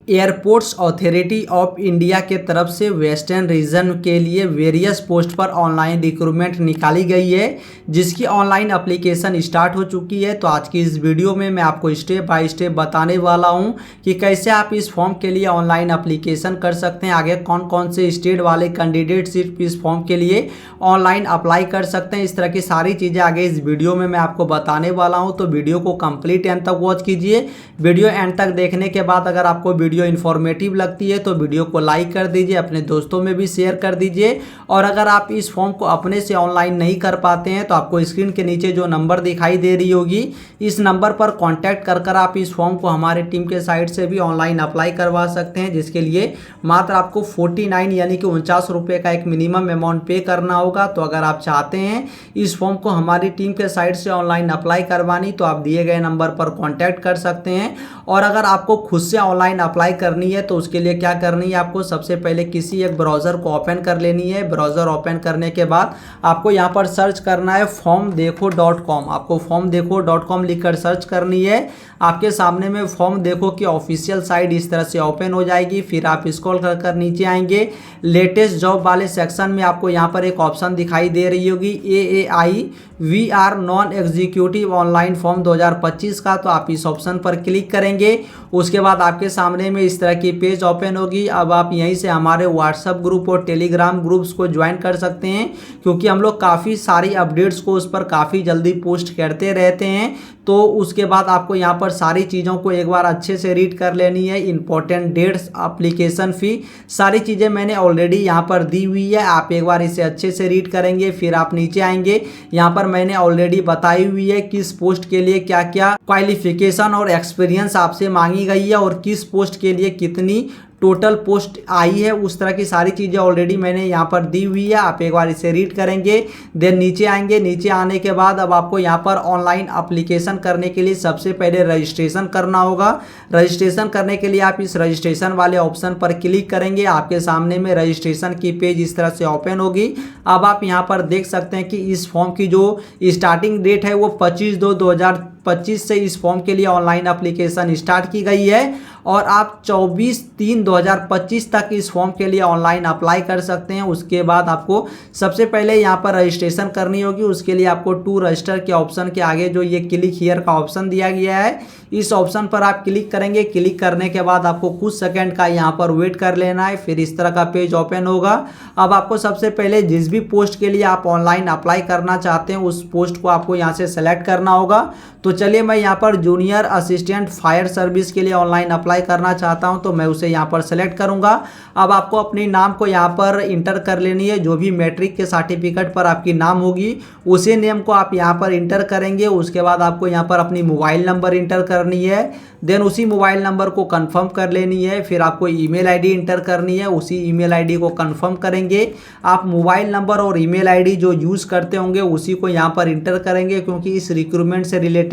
Airports authority of India के तरफ से वेस्टर्न रीजन के लिए वेरियस पोस्ट पर ऑनलाइन रिक्रूटमेंट निकाली गई है, जिसकी ऑनलाइन एप्लीकेशन स्टार्ट हो चुकी है। तो आज की इस वीडियो में मैं आपको स्टेप बाय स्टेप बताने वाला हूं कि कैसे आप इस फॉर्म के लिए ऑनलाइन एप्लीकेशन कर सकते हैं, आगे कौन कौन से स्टेट वाले कैंडिडेट सिर्फ इस फॉर्म के लिए ऑनलाइन अप्लाई कर सकते हैं। इस तरह की सारी चीज़ें आगे इस वीडियो में मैं आपको बताने वाला हूँ। तो वीडियो को कंप्लीट एंड तक वॉच कीजिए। वीडियो एंड तक देखने के बाद अगर आपको वीडियो इन्फॉर्मेटिव लगती है तो वीडियो को लाइक कर दीजिए, अपने दोस्तों में भी शेयर कर दीजिए। और अगर आप इस फॉर्म को अपने से ऑनलाइन नहीं कर पाते हैं तो आपको स्क्रीन के नीचे जो नंबर दिखाई दे रही होगी, इस नंबर पर कांटेक्ट कर आप इस फॉर्म को हमारे टीम के साइड से भी ऑनलाइन अप्लाई करवा सकते हैं, जिसके लिए मात्र आपको 49 यानी कि 49 रुपये का एक मिनिमम अमाउंट पे करना होगा। तो अगर आप चाहते हैं इस फॉर्म को हमारी टीम के साइड से ऑनलाइन अप्लाई करवानी तो आप दिए गए नंबर पर कांटेक्ट कर सकते हैं। और अगर आपको खुद से ऑनलाइन अप्लाई करनी है तो उसके लिए क्या करनी है, आपको सबसे पहले किसी एक ब्राउज़र को ओपन कर लेनी है। ब्राउज़र ओपन करने के बाद आपको यहाँ पर सर्च करना है formdekho.com। आपको formdekho.com लिखकर सर्च करनी है। आपके सामने में फॉर्म देखो कि ऑफिशियल साइट इस तरह से ओपन हो जाएगी। फिर आप स्क्रॉल कर नीचे आएंगे, लेटेस्ट जॉब वाले सेक्शन में आपको यहाँ पर एक ऑप्शन दिखाई दे रही होगी AAIVR non executive online form 2025 का। तो आप इस ऑप्शन पर क्लिक करेंगे। उसके बाद आपके सामने में इस तरह की पेज ओपन होगी। अब आप यहीं से हमारे व्हाट्सएप ग्रुप और टेलीग्राम ग्रुप्स को ज्वाइन कर सकते हैं, क्योंकि हम लोग काफ़ी सारी अपडेट्स को उस पर काफ़ी जल्दी पोस्ट करते रहते हैं। तो उसके बाद आपको यहाँ पर सारी चीज़ों को एक बार अच्छे से रीड कर लेनी है। इंपॉर्टेंट डेट्स, एप्लीकेशन फ़ी, सारी चीज़ें मैंने ऑलरेडी यहाँ पर दी हुई है। आप एक बार इसे अच्छे से रीड करेंगे। फिर आप नीचे आएंगे, यहाँ पर मैंने ऑलरेडी बताई हुई है किस पोस्ट के लिए क्या क्या क्वालिफिकेशन और एक्सपीरियंस आपसे मांगी गई है और किस पोस्ट के लिए कितनी टोटल पोस्ट आई है। उस तरह की सारी चीज़ें ऑलरेडी मैंने यहाँ पर दी हुई है। आप एक बार इसे रीड करेंगे, देन नीचे आएंगे। नीचे आने के बाद अब आपको यहाँ पर ऑनलाइन एप्लीकेशन करने के लिए सबसे पहले रजिस्ट्रेशन करना होगा। रजिस्ट्रेशन करने के लिए आप इस रजिस्ट्रेशन वाले ऑप्शन पर क्लिक करेंगे। आपके सामने में रजिस्ट्रेशन की पेज इस तरह से ओपन होगी। अब आप यहाँ पर देख सकते हैं कि इस फॉर्म की जो स्टार्टिंग डेट है वो 25/2/2025 से इस फॉर्म के लिए ऑनलाइन एप्लीकेशन स्टार्ट की गई है और आप 24/3/2025 तक इस फॉर्म के लिए ऑनलाइन अप्लाई कर सकते हैं। उसके बाद आपको सबसे पहले यहाँ पर रजिस्ट्रेशन करनी होगी। उसके लिए आपको टू रजिस्टर के ऑप्शन के आगे जो ये क्लिक हियर का ऑप्शन दिया गया है, इस ऑप्शन पर आप क्लिक करेंगे। क्लिक करने के बाद आपको कुछ सेकंड का यहाँ पर वेट कर लेना है। फिर इस तरह का पेज ओपन होगा। अब आपको सबसे पहले जिस भी पोस्ट के लिए आप ऑनलाइन अप्लाई करना चाहते हैं उस पोस्ट को आपको यहाँ से सेलेक्ट करना होगा। तो चलिए, मैं यहाँ पर जूनियर असिस्टेंट फायर सर्विस के लिए ऑनलाइन अप्लाई करना चाहता हूँ, तो मैं उसे यहाँ पर सेलेक्ट करूँगा। अब आपको अपनी नाम को यहाँ पर इंटर कर लेनी है। जो भी मैट्रिक के सर्टिफिकेट पर आपकी नाम होगी उसी नेम को आप यहाँ पर इंटर करेंगे। उसके बाद आपको यहाँ पर अपनी मोबाइल नंबर इंटर करनी है। देन उसी मोबाइल नंबर को कंफर्म कर लेनी है। फिर आपको ईमेल आईडी इंटर करनी है। उसी ईमेल आईडी को कंफर्म करेंगे। आप मोबाइल नंबर और ईमेल आईडी जो यूज़ करते होंगे उसी को यहाँ पर इंटर करेंगे, क्योंकि इस रिक्रूटमेंट से रिलेटेड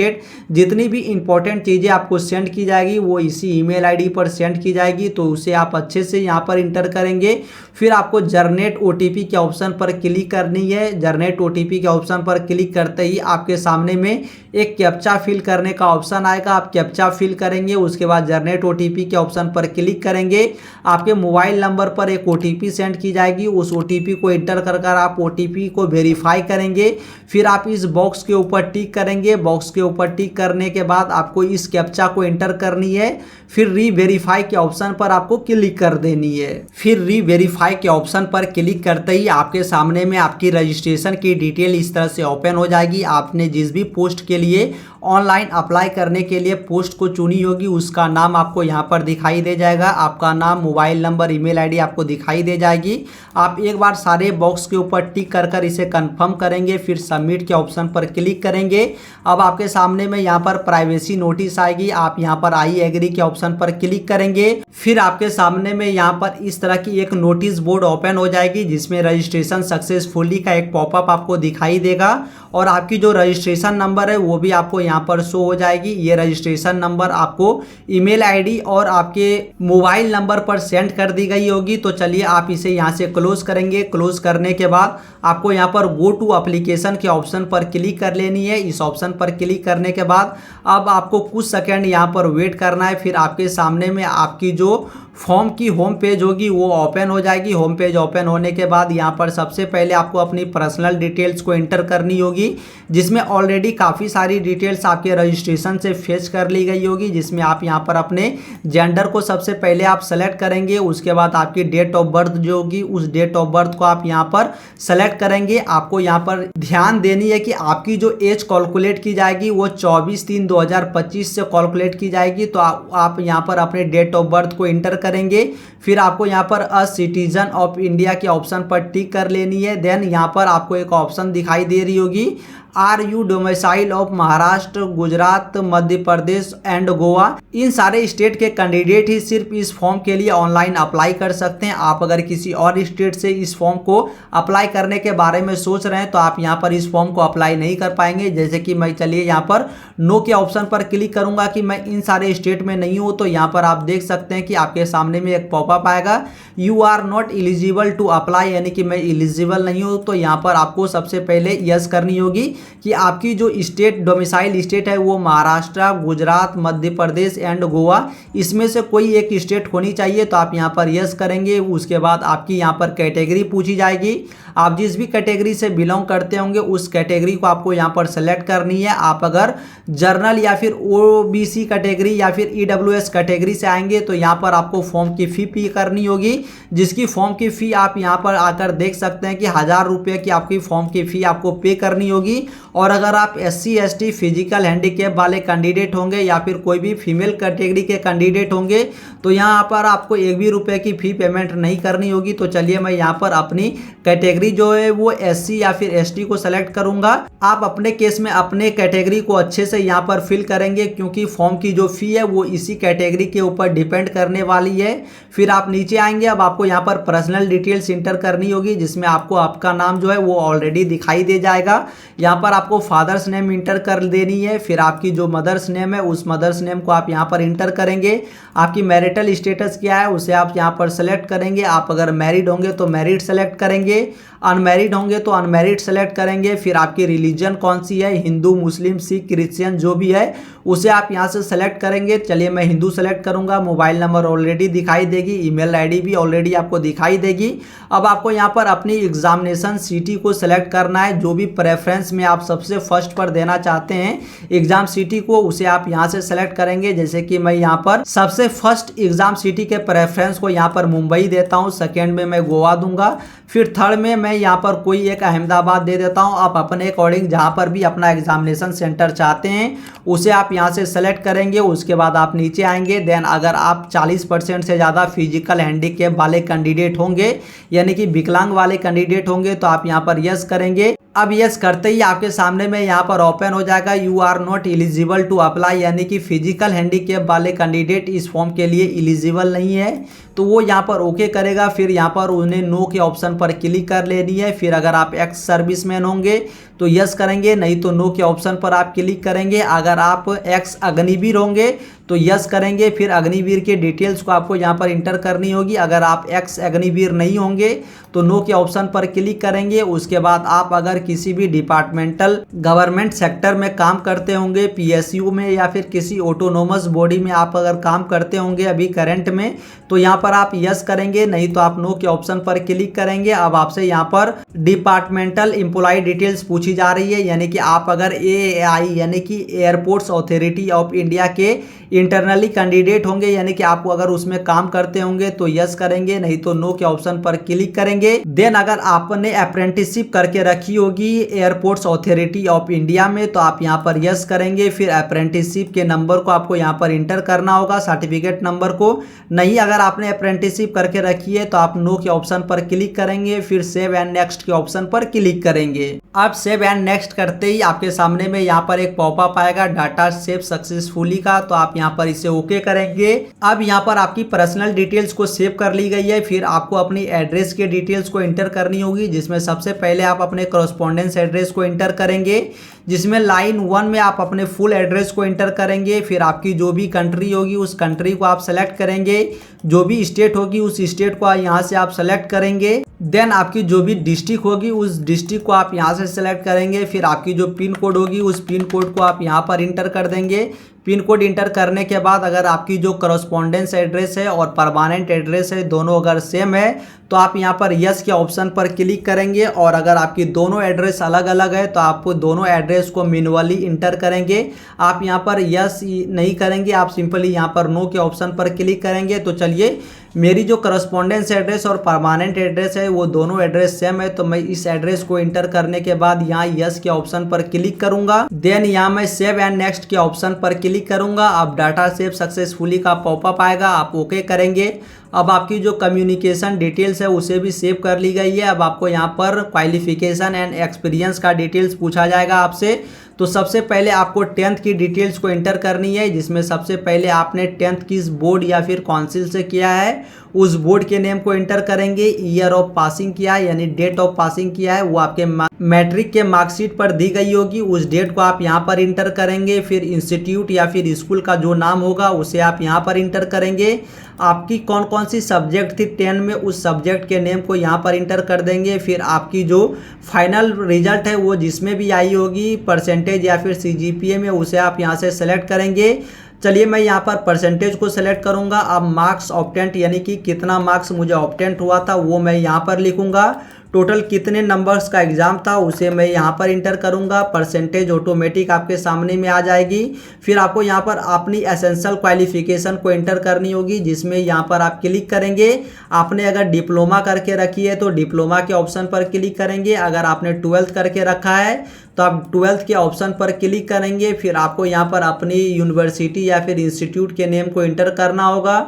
जितनी भी इंपॉर्टेंट चीज़ें आपको सेंड की जाएगी वो इसी ईमेल आईडी पर सेंड की जाएगी। तो उसे आप अच्छे से यहाँ पर इंटर करेंगे। फिर आपको जनरेट OTP के ऑप्शन पर क्लिक करनी है। जनरेट OTP के ऑप्शन पर क्लिक करते ही आपके सामने में एक कैप्चा फिल करने का ऑप्शन आएगा। आप कैप्चा फिल करेंगे। उसके बाद जनरेट OTP के ऑप्शन पर क्लिक करेंगे। आपके मोबाइल नंबर पर एक OTP सेंड की जाएगी। उस OTP को इंटर कर आप OTP को वेरीफाई करेंगे। फिर आप इस बॉक्स के ऊपर टिक करेंगे। बॉक्स के ऊपर टिक करने के बाद आपको इस कैप्चा को इंटर करनी है। फिर री-वेरीफाई के ऑप्शन पर आपको क्लिक कर देनी है। फिर री-वेरीफाई के ऑप्शन पर क्लिक करते ही आपके सामने में आपकी रजिस्ट्रेशन की डिटेल इस तरह से ओपन हो जाएगी। आपने जिस भी पोस्ट के लिए ऑनलाइन अप्लाई करने के लिए पोस्ट को चुनी होगी उसका नाम आपको यहाँ पर दिखाई दे जाएगा। आपका नाम, मोबाइल नंबर, ईमेल आईडी आपको दिखाई दे जाएगी। आप एक बार सारे बॉक्स के ऊपर टिक कर इसे कंफर्म करेंगे। फिर सबमिट के ऑप्शन पर क्लिक करेंगे। अब आपके सामने में यहाँ पर प्राइवेसी नोटिस आएगी। आप यहाँ पर आई एग्री के ऑप्शन पर क्लिक करेंगे। फिर आपके सामने में यहाँ पर इस तरह की एक नोटिस बोर्ड ओपन हो जाएगी, जिसमें रजिस्ट्रेशन सक्सेसफुली का एक पॉपअप आपको दिखाई देगा और आपकी जो रजिस्ट्रेशन नंबर है वो भी आपको यहाँ यहाँ पर शो हो जाएगी। ये रजिस्ट्रेशन नंबर आपको ईमेल आईडी और आपके मोबाइल नंबर पर सेंड कर दी गई होगी। तो चलिए आप इसे यहाँ से क्लोज करेंगे। क्लोज करने के बाद आपको यहाँ पर गो टू एप्लीकेशन के ऑप्शन पर क्लिक कर लेनी है। इस ऑप्शन पर क्लिक करने के बाद अब आपको कुछ सेकंड यहाँ पर वेट करना है। फिर आपके सामने में आपकी जो फॉर्म की होम पेज होगी वो ओपन हो जाएगी। होम पेज ओपन होने के बाद यहाँ पर सबसे पहले आपको अपनी पर्सनल डिटेल्स को एंटर करनी होगी, जिसमें ऑलरेडी काफ़ी सारी डिटेल्स आपके रजिस्ट्रेशन से फेच कर ली गई होगी। जिसमें आप यहाँ पर अपने जेंडर को सबसे पहले आप सेलेक्ट करेंगे। उसके बाद आपकी डेट ऑफ बर्थ जो होगी उस डेट ऑफ बर्थ को आप यहाँ पर सेलेक्ट करेंगे। आपको यहाँ पर ध्यान देनी है कि आपकी जो एज कैलकुलेट की जाएगी वो 24/3/2025 से कैलकुलेट की जाएगी। तो आप यहाँ पर अपने डेट ऑफ बर्थ को एंटर करेंगे। फिर आपको यहाँ पर अ सिटीजन ऑफ इंडिया के ऑप्शन पर टिक कर लेनी है। देन यहाँ पर आपको एक ऑप्शन दिखाई दे रही होगी, are you domicile of Maharashtra, Gujarat, Madhya Pradesh and Goa. इन सारे स्टेट के कैंडिडेट ही सिर्फ इस फॉर्म के लिए ऑनलाइन अप्लाई कर सकते हैं। आप अगर किसी और स्टेट से इस फॉर्म को अप्लाई करने के बारे में सोच रहे हैं तो आप यहाँ पर इस फॉर्म को अप्लाई नहीं कर पाएंगे। जैसे कि मैं चलिए यहाँ पर नो के ऑप्शन पर क्लिक करूंगा कि मैं इन सारे स्टेट में नहीं हूँ। तो यहाँ पर आप देख सकते हैं कि आपके सामने में एक पॉपअप आएगा, you are not eligible to apply, यानी कि मैं एलिजिबल नहीं हूँ। तो यहाँ पर आपको सबसे पहले यस करनी होगी कि आपकी जो स्टेट डोमिसाइल स्टेट है वो महाराष्ट्र, गुजरात, मध्य प्रदेश एंड गोवा, इसमें से कोई एक स्टेट होनी चाहिए। तो आप यहाँ पर यस करेंगे। उसके बाद आपकी यहाँ पर कैटेगरी पूछी जाएगी। आप जिस भी कैटेगरी से बिलोंग करते होंगे उस कैटेगरी को आपको यहाँ पर सेलेक्ट करनी है। आप अगर जर्नल या फिर ओबीसी कैटेगरी या फिर ईडब्ल्यूएस कैटेगरी से आएंगे तो यहाँ पर आपको फॉर्म की फ़ी पे करनी होगी, जिसकी फॉर्म की फ़ी आप यहाँ पर आकर देख सकते हैं कि 1000 रुपये की आपकी फॉर्म की फ़ी आपको पे करनी होगी। और अगर आप SC ST फिजिकल हैंडीकैप वाले कैंडिडेट होंगे या फिर कोई भी फीमेल कैटेगरी के कैंडिडेट होंगे तो यहाँ पर आपको 1 भी रुपये की फ़ी पेमेंट नहीं करनी होगी। तो चलिए मैं यहाँ पर अपनी कैटेगरी जो है वो SC या फिर ST को सेलेक्ट करूंगा। आप अपने केस में अपने कैटेगरी को अच्छे से यहाँ पर फिल करेंगे, क्योंकि फॉर्म की जो फ़ी है वो इसी कैटेगरी के ऊपर डिपेंड करने वाली है। फिर आप नीचे आएंगे। अब आपको यहाँ पर पर्सनल डिटेल्स इंटर करनी होगी, जिसमें आपको आपका नाम जो है वो ऑलरेडी दिखाई दे जाएगा। यहाँ पर आपको फादर्स नेम इंटर कर देनी है। फिर आपकी जो मदर्स नेम है उस मदर्स नेम को आप यहाँ पर इंटर करेंगे। आपकी मैरिटल स्टेटस क्या है उसे आप यहाँ पर सेलेक्ट करेंगे। आप अगर मैरिड होंगे तो मैरिड सेलेक्ट करेंगे, अनमैरिड होंगे तो अनमैरिड सेलेक्ट करेंगे। फिर आपकी रिलीजन कौन सी है, हिंदू, मुस्लिम, सिख, क्रिश्चियन जो भी है उसे आप यहाँ से सेलेक्ट करेंगे। चलिए मैं हिंदू सेलेक्ट करूँगा। मोबाइल नंबर ऑलरेडी दिखाई देगी, ईमेल आईडी भी ऑलरेडी आपको दिखाई देगी। अब आपको यहाँ पर अपनी एग्जामिनेशन सिटी को सेलेक्ट करना है, जो भी प्रेफरेंस में आप सबसे फर्स्ट पर देना चाहते हैं एग्जाम सिटी को, उसे आप यहाँ से सेलेक्ट करेंगे। जैसे कि मैं यहाँ पर सबसे फर्स्ट एग्जाम सिटी के प्रेफरेंस को यहाँ पर मुंबई देता हूँ, सेकेंड में मैं गोवा दूंगा, फिर थर्ड में मैं यहाँ पर कोई एक अहमदाबाद दे देता हूँ। आप अपने अकॉर्डिंग जहाँ पर भी अपना एग्जामिनेशन सेंटर चाहते हैं उसे आप यहाँ से सेलेक्ट करेंगे। उसके बाद आप नीचे आएंगे। देन अगर आप 40% से ज़्यादा फिजिकल हैंडीकैप वाले कैंडिडेट होंगे, यानी कि विकलांग वाले कैंडिडेट होंगे, तो आप यहाँ पर यस करेंगे। अब यस करते ही आपके सामने में यहाँ पर ओपन हो जाएगा, you are not eligible to apply, यानी कि फिजिकल हैंडीकैप वाले कैंडिडेट इस फॉर्म के लिए एलिजिबल नहीं है। तो वो यहाँ पर ओके करेगा। फिर यहाँ पर उन्हें नो के ऑप्शन पर क्लिक कर लेनी है। फिर अगर आप एक्स सर्विसमैन होंगे तो यस करेंगे, नहीं तो नो के ऑप्शन पर आप क्लिक करेंगे। अगर आप एक्स अग्निवीर होंगे तो यस करेंगे। फिर अग्निवीर के डिटेल्स को आपको यहाँ पर इंटर करनी होगी। अगर आप एक्स अग्निवीर नहीं होंगे तो नो के ऑप्शन पर क्लिक करेंगे। उसके बाद आप अगर किसी भी डिपार्टमेंटल गवर्नमेंट सेक्टर में काम करते होंगे, PSU में या फिर किसी ऑटोनोमस बॉडी में आप अगर काम करते होंगे अभी करंट में, तो यहाँ पर आप यस करेंगे, नहीं तो आप नो के ऑप्शन पर क्लिक करेंगे। अब आपसे यहाँ पर डिपार्टमेंटल एम्प्लॉय डिटेल्स पूछी जा रही है, यानी कि आप अगर AAI यानी कि एयरपोर्ट्स अथॉरिटी ऑफ इंडिया के इंटरनली कैंडिडेट होंगे, यानी कि आप अगर उसमें काम करते होंगे तो यस करेंगे, नहीं तो नो के ऑप्शन पर क्लिक करेंगे। देन अगर आपने अप्रेंटिसशिप करके रखी होगी एयरपोर्ट्स अथॉरिटी ऑफ इंडिया में तो आप यहाँ पर यस करेंगे। फिर अप्रेंटिसशिप के नंबर को आपको यहाँ पर इंटर करना होगा, सर्टिफिकेट नंबर को। नहीं अगर आपने अप्रेंटिसशिप करके रखी है तो आप नो के ऑप्शन पर क्लिक करेंगे। फिर सेव एंड नेक्स्ट के ऑप्शन पर क्लिक करेंगे। अब सेव एंड नेक्स्ट करते ही आपके सामने में यहाँ पर एक पॉपअप आएगा डाटा सेव सक्सेसफुली का, तो आप यहाँ पर इसे ओके करेंगे। अब यहाँ पर आपकी पर्सनल डिटेल्स को सेव कर ली गई है। फिर आपको अपनी एड्रेस के डिटेल्स को इंटर करनी होगी, जिसमें सबसे पहले आप अपने करस्पॉन्डेंस एड्रेस को इंटर करेंगे, जिसमें लाइन 1 में आप अपने फुल एड्रेस को इंटर करेंगे। फिर आपकी जो भी कंट्री होगी उस कंट्री को आप सेलेक्ट करेंगे, जो भी स्टेट होगी उस स्टेट को यहाँ से आप सेलेक्ट करेंगे। देन आपकी जो भी डिस्ट्रिक्ट होगी उस डिस्ट्रिक्ट को आप यहाँ से सेलेक्ट करेंगे। फिर आपकी जो पिन कोड होगी उस पिन कोड को आप यहाँ पर इंटर कर देंगे। पिन कोड इंटर करने के बाद अगर आपकी जो करस्पॉन्डेंस एड्रेस है और परमानेंट एड्रेस है दोनों अगर सेम है तो आप यहाँ पर यस के ऑप्शन पर क्लिक करेंगे, और अगर आपकी दोनों एड्रेस अलग अलग है तो आप दोनों एड्रेस को मैन्युअली इंटर करेंगे। आप यहाँ पर यस नहीं करेंगे, आप सिंपली यहाँ पर नो के ऑप्शन पर क्लिक करेंगे। तो चलिए, मेरी जो करस्पॉन्डेंस एड्रेस और परमानेंट एड्रेस है वो दोनों एड्रेस सेम है, तो मैं इस एड्रेस को इंटर करने के बाद यहाँ यस के ऑप्शन पर क्लिक करूंगा। देन यहाँ मैं सेव एंड नेक्स्ट के ऑप्शन पर क्लिक करूंगा। अब डाटा सेव सक्सेसफुली का पॉपअप आएगा, आप ओके करेंगे। अब आपकी जो कम्युनिकेशन डिटेल्स है उसे भी सेव कर ली गई है। अब आपको यहाँ पर क्वालिफिकेशन एंड एक्सपीरियंस का डिटेल्स पूछा जाएगा आपसे। तो सबसे पहले आपको 10th की डिटेल्स को एंटर करनी है, जिसमें सबसे पहले आपने 10th किस बोर्ड या फिर काउंसिल से किया है उस बोर्ड के नेम को एंटर करेंगे। ईयर ऑफ पासिंग किया है यानी डेट ऑफ पासिंग किया है वो आपके मैट्रिक के मार्कशीट पर दी गई होगी, उस डेट को आप यहाँ पर इंटर करेंगे। फिर इंस्टीट्यूट या फिर स्कूल का जो नाम होगा उसे आप यहाँ पर इंटर करेंगे। आपकी कौन कौन सी सब्जेक्ट थी 10 में उस सब्जेक्ट के नेम को यहाँ पर इंटर कर देंगे। फिर आपकी जो फाइनल रिजल्ट है वो जिसमें भी आई होगी परसेंटेज या फिर सीजीपीए में उसे आप यहाँ से सेलेक्ट करेंगे। चलिए, मैं यहाँ पर परसेंटेज को सेलेक्ट करूँगा। अब मार्क्स ऑब्टेंट यानी कि कितना मार्क्स मुझे ऑब्टेंट हुआ था वो मैं यहाँ पर लिखूँगा। टोटल कितने नंबर्स का एग्जाम था उसे मैं यहाँ पर इंटर करूँगा। परसेंटेज ऑटोमेटिक आपके सामने में आ जाएगी। फिर आपको यहाँ पर अपनी एसेंशियल क्वालिफिकेशन को इंटर करनी होगी, जिसमें यहाँ पर आप क्लिक करेंगे। आपने अगर डिप्लोमा करके रखी है तो डिप्लोमा के ऑप्शन पर क्लिक करेंगे। अगर आपने 12th करके रखा है तो आप 12th के ऑप्शन पर क्लिक करेंगे। फिर आपको यहाँ पर अपनी यूनिवर्सिटी या फिर इंस्टीट्यूट के नेम को इंटर करना होगा।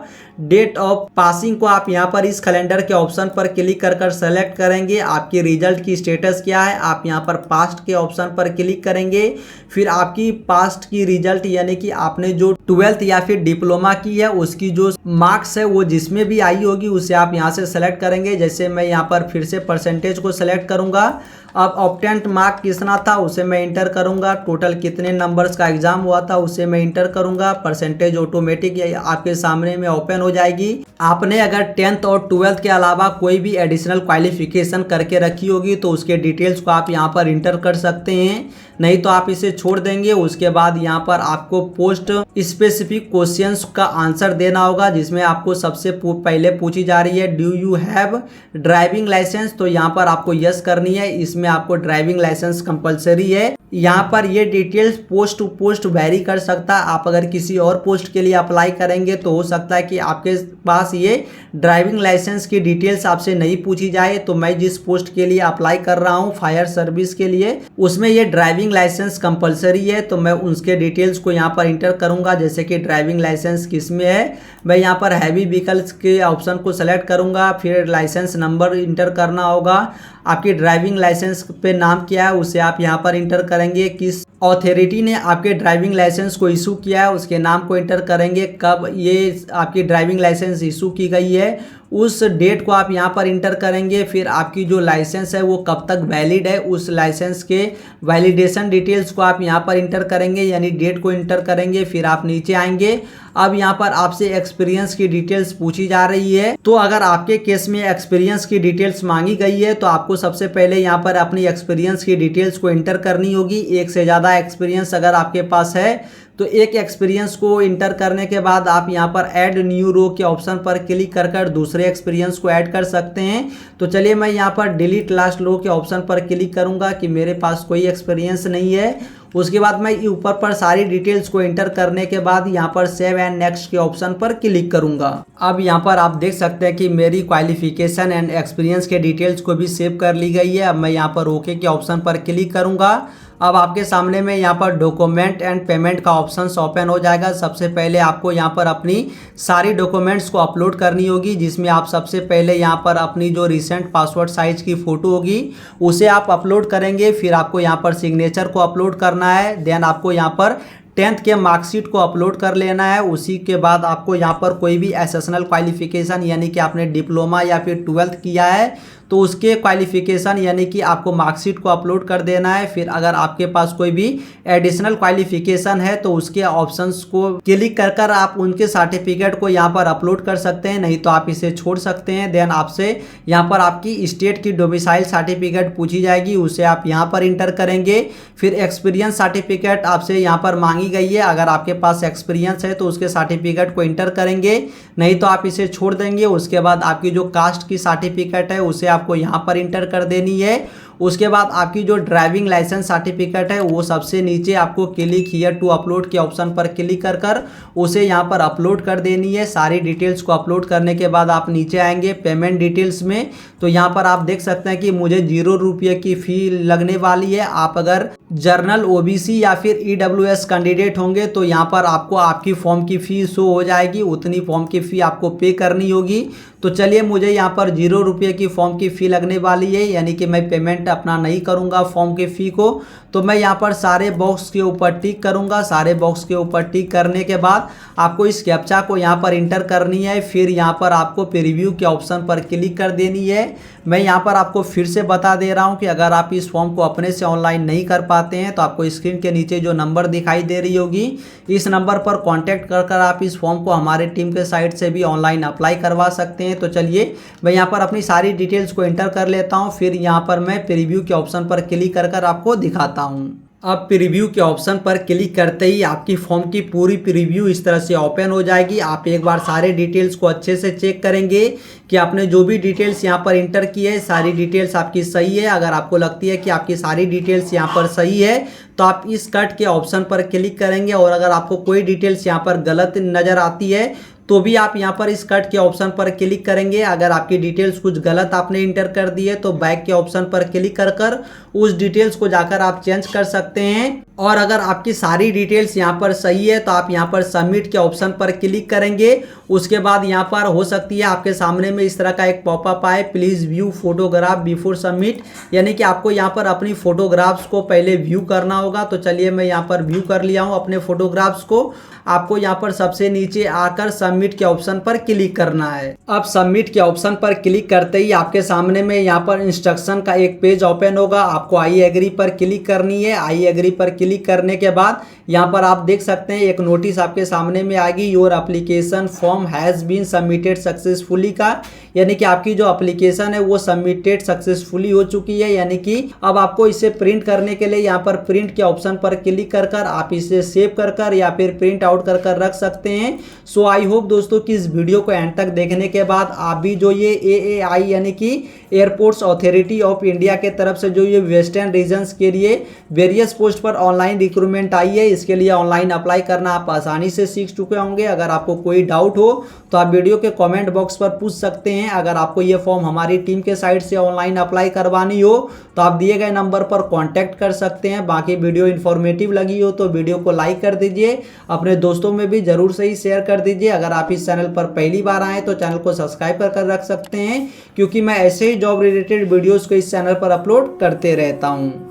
डेट ऑफ पासिंग को आप यहाँ पर इस कैलेंडर के ऑप्शन पर क्लिक कर सेलेक्ट करेंगे। आपकी रिजल्ट की स्टेटस क्या है, आप यहाँ पर पास्ट के ऑप्शन पर क्लिक करेंगे। फिर आपकी पास्ट की रिजल्ट यानी कि आपने जो 12th या फिर डिप्लोमा की है उसकी जो मार्क्स है वो जिसमें भी आई होगी उसे आप यहाँ से सेलेक्ट करेंगे। जैसे मैं यहाँ पर फिर से परसेंटेज को सेलेक्ट करूँगा। अब ऑब्टेंट मार्क कितना था उसे मैं इंटर करूंगा। टोटल कितने नंबर्स का एग्जाम हुआ था उसे मैं इंटर करूंगा। परसेंटेज ऑटोमेटिक आपके सामने में ओपन हो जाएगी। आपने अगर 10th और 12th के अलावा कोई भी एडिशनल क्वालिफिकेशन करके रखी होगी तो उसके डिटेल्स को आप यहाँ पर इंटर कर सकते हैं, नहीं तो आप इसे छोड़ देंगे। उसके बाद यहाँ पर आपको पोस्ट स्पेसिफिक क्वेश्चंस का आंसर देना होगा, जिसमें आपको सबसे पहले पूछी जा रही है do you have driving licence, तो यहाँ पर आपको यस करनी है। इसमें आपको ड्राइविंग लाइसेंस कंपलसरी है। यहाँ पर ये details post to post vary कर सकता है। आप अगर किसी और पोस्ट के लिए अप्लाई करेंगे तो हो सकता है कि आपके पास ये ड्राइविंग लाइसेंस की डिटेल्स आपसे नहीं पूछी जाए। तो मैं जिस पोस्ट के लिए अप्लाई कर रहा हूँ फायर सर्विस के लिए, उसमें ये ड्राइविंग लाइसेंस कंपलसरी है, तो मैं उसके डिटेल्स को यहाँ पर इंटर करूँगा। जैसे कि ड्राइविंग लाइसेंस किस में है, मैं यहाँ पर हैवी व्हीकल्स के ऑप्शन को सेलेक्ट करूँगा। फिर लाइसेंस नंबर इंटर करना होगा। आपकी ड्राइविंग लाइसेंस पे नाम क्या है उसे आप यहाँ पर इंटर करेंगे। किस अथॉरिटी ने आपके ड्राइविंग लाइसेंस को इशू किया है उसके नाम को इंटर करेंगे। कब ये आपकी ड्राइविंग लाइसेंस इशू की गई है उस डेट को आप यहाँ पर इंटर करेंगे। फिर आपकी जो लाइसेंस है वो कब तक वैलिड है उस लाइसेंस के वैलिडेशन डिटेल्स को आप यहाँ पर इंटर करेंगे, यानी डेट को इंटर करेंगे। फिर आप नीचे आएंगे। अब यहाँ पर आपसे एक्सपीरियंस की डिटेल्स पूछी जा रही है। तो अगर आपके केस में एक्सपीरियंस की डिटेल्स मांगी गई है तो आपको सबसे पहले यहाँ पर अपनी एक्सपीरियंस की डिटेल्स को इंटर करनी होगी। एक से ज़्यादा एक्सपीरियंस अगर आपके पास है तो एक एक्सपीरियंस को इंटर करने के बाद आप यहाँ पर ऐड न्यू रो के ऑप्शन पर क्लिक कर दूसरे एक्सपीरियंस को ऐड कर सकते हैं। तो चलिए मैं यहाँ पर डिलीट लास्ट रो के ऑप्शन पर क्लिक करूँगा कि मेरे पास कोई एक्सपीरियंस नहीं है। उसके बाद मैं ऊपर पर सारी डिटेल्स को इंटर करने के बाद यहाँ पर सेव एंड नेक्स्ट के ऑप्शन पर क्लिक करूँगा। अब यहाँ पर आप देख सकते हैं कि मेरी क्वालिफिकेशन एंड एक्सपीरियंस के डिटेल्स को भी सेव कर ली गई है। अब मैं यहाँ पर ओके के ऑप्शन पर क्लिक करूँगा। अब आपके सामने में यहाँ पर डॉक्यूमेंट एंड पेमेंट का ऑप्शंस ओपन हो जाएगा। सबसे पहले आपको यहाँ पर अपनी सारी डॉक्यूमेंट्स को अपलोड करनी होगी, जिसमें आप सबसे पहले यहाँ पर अपनी जो रिसेंट पासपोर्ट साइज की फ़ोटो होगी उसे आप अपलोड करेंगे। फिर आपको यहाँ पर सिग्नेचर को अपलोड करना है। देन आपको यहाँ पर 10th के मार्कशीट को अपलोड कर लेना है। उसी के बाद आपको यहाँ पर कोई भी एसेशनल क्वालिफिकेशन यानी कि आपने डिप्लोमा या फिर 12th किया है तो उसके क्वालिफिकेशन यानी कि आपको मार्कशीट को अपलोड कर देना है। फिर अगर आपके पास कोई भी एडिशनल क्वालिफिकेशन है तो उसके ऑप्शंस को क्लिक कर कर आप उनके सर्टिफिकेट को यहाँ पर अपलोड कर सकते हैं, नहीं तो आप इसे छोड़ सकते हैं। देन आपसे यहाँ पर आपकी स्टेट की डोमिसाइल सर्टिफिकेट पूछी जाएगी, उसे आप यहाँ पर इंटर करेंगे। फिर एक्सपीरियंस सर्टिफिकेट आपसे यहाँ पर मांगी गई है, अगर आपके पास एक्सपीरियंस है तो उसके सर्टिफिकेट को इंटर करेंगे, नहीं तो आप इसे छोड़ देंगे। उसके बाद आपकी जो कास्ट की सर्टिफिकेट है उसे आपको यहाँ पर इंटर कर देनी है। उसके बाद आपकी जो ड्राइविंग लाइसेंस सर्टिफिकेट है वो सबसे नीचे आपको क्लिक हियर टू अपलोड के ऑप्शन पर क्लिक कर कर उसे यहाँ पर अपलोड कर देनी है। सारी डिटेल्स को अपलोड करने के बाद आप नीचे आएंगे पेमेंट डिटेल्स में, तो यहाँ पर आप देख सकते हैं कि मुझे 0 रुपये की फ़ी लगने वाली है। आप अगर जर्नल ओबीसी या फिर ईडब्ल्यूएस कैंडिडेट होंगे तो यहाँ पर आपको आपकी फॉर्म की फ़ी शो हो जाएगी, उतनी फॉर्म की फ़ी आपको पे करनी होगी। तो चलिए, मुझे यहाँ पर 0 रुपये की फॉर्म की फ़ी लगने वाली है, यानी कि मैं पेमेंट अपना नहीं करूँगा फॉर्म की फ़ी को। तो मैं यहाँ पर सारे बॉक्स के ऊपर टिक करूँगा। सारे बॉक्स के ऊपर टिक करने के बाद आपको इस कैप्चा को यहाँ पर इंटर करनी है। फिर यहाँ पर आपको प्रीव्यू के ऑप्शन पर क्लिक कर देनी है। मैं यहाँ पर आपको फिर से बता दे रहा हूँ कि अगर आप इस फॉर्म को अपने से ऑनलाइन नहीं कर पाते हैं तो आपको स्क्रीन के नीचे जो नंबर दिखाई दे रही होगी इस नंबर पर कॉन्टैक्ट कर कर आप इस फॉर्म को हमारे टीम के साइट से भी ऑनलाइन अप्लाई करवा सकते हैं। तो चलिए, मैं यहाँ पर अपनी सारी डिटेल्स को एंटर कर लेता हूँ। फिर यहाँ पर मैं प्रीव्यू के ऑप्शन पर क्लिक कर कर आपको दिखाता हूँ। अब प्रीव्यू के ऑप्शन पर क्लिक करते ही आपकी फॉर्म की पूरी प्रीव्यू इस तरह से ओपन हो जाएगी। आप एक बार सारे डिटेल्स को अच्छे से चेक करेंगे कि आपने जो भी डिटेल्स यहाँ पर इंटर की है सारी डिटेल्स आपकी सही है। अगर आपको लगती है कि आपकी सारी डिटेल्स यहाँ पर सही है तो आप इस कट के ऑप्शन पर क्लिक करेंगे, और अगर आपको कोई डिटेल्स यहाँ पर गलत नज़र आती है तो भी आप यहाँ पर इस कट के ऑप्शन पर क्लिक करेंगे। अगर आपकी डिटेल्स कुछ गलत आपने इंटर कर दी है तो बैक के ऑप्शन पर क्लिक कर कर उस डिटेल्स को जाकर आप चेंज कर सकते हैं। और अगर आपकी सारी डिटेल्स यहाँ पर सही है तो आप यहाँ पर सबमिट के ऑप्शन पर क्लिक करेंगे। उसके बाद यहाँ पर हो सकती है आपके सामने में इस तरह का एक पॉपअप आए, please view photograph before submit, यानी कि आपको यहाँ पर अपनी फोटोग्राफ्स को पहले व्यू करना होगा। तो चलिए, मैं यहाँ पर व्यू कर लिया हूँ अपने फोटोग्राफ्स को। आपको यहाँ पर सबसे नीचे आकर सबमिट के ऑप्शन पर क्लिक करना है। अब सबमिट के ऑप्शन पर क्लिक करते ही आपके सामने में यहाँ पर इंस्ट्रक्शन का एक पेज ओपन होगा। आपको आई एग्री पर क्लिक करनी है। आई एग्री पर क्लिक करने के बाद यहाँ पर आप देख सकते हैं एक नोटिस आपके सामने में आएगी, your application form has been submitted successfully का, यानी कि आपकी जो एप्लीकेशन है वो सबमिटेड सक्सेसफुली हो चुकी है। यानी कि अब आपको इसे प्रिंट करने के लिए यहाँ पर प्रिंट के ऑप्शन पर क्लिक कर कर आप इसे सेव कर कर या फिर प्रिंट आउट कर कर रख सकते हैं। सो आई होप दोस्तों कि इस वीडियो को एंड तक देखने के बाद आप भी जो ये AAI यानी कि एयरपोर्ट्स अथॉरिटी ऑफ इंडिया के तरफ से जो ये वेस्टर्न रीजन्स के लिए वेरियस पोस्ट पर ऑनलाइन रिक्रूटमेंट आई है, इसके लिए ऑनलाइन अप्लाई करना आप आसानी से सीख चुके होंगे। अगर आपको कोई डाउट हो तो आप वीडियो के कमेंट बॉक्स पर पूछ सकते हैं। अगर आपको ये फॉर्म हमारी टीम के साइट से ऑनलाइन अप्लाई करवानी हो तो आप दिए गए नंबर पर कॉन्टैक्ट कर सकते हैं। बाकी वीडियो इन्फॉर्मेटिव लगी हो तो वीडियो को लाइक कर दीजिए, अपने दोस्तों में भी जरूर से ही शेयर कर दीजिए। अगर आप इस चैनल पर पहली बार आए तो चैनल को सब्सक्राइब कर रख सकते हैं, क्योंकि मैं ऐसे ही जॉब रिलेटेड वीडियोस को इस चैनल पर अपलोड करते रहता हूं।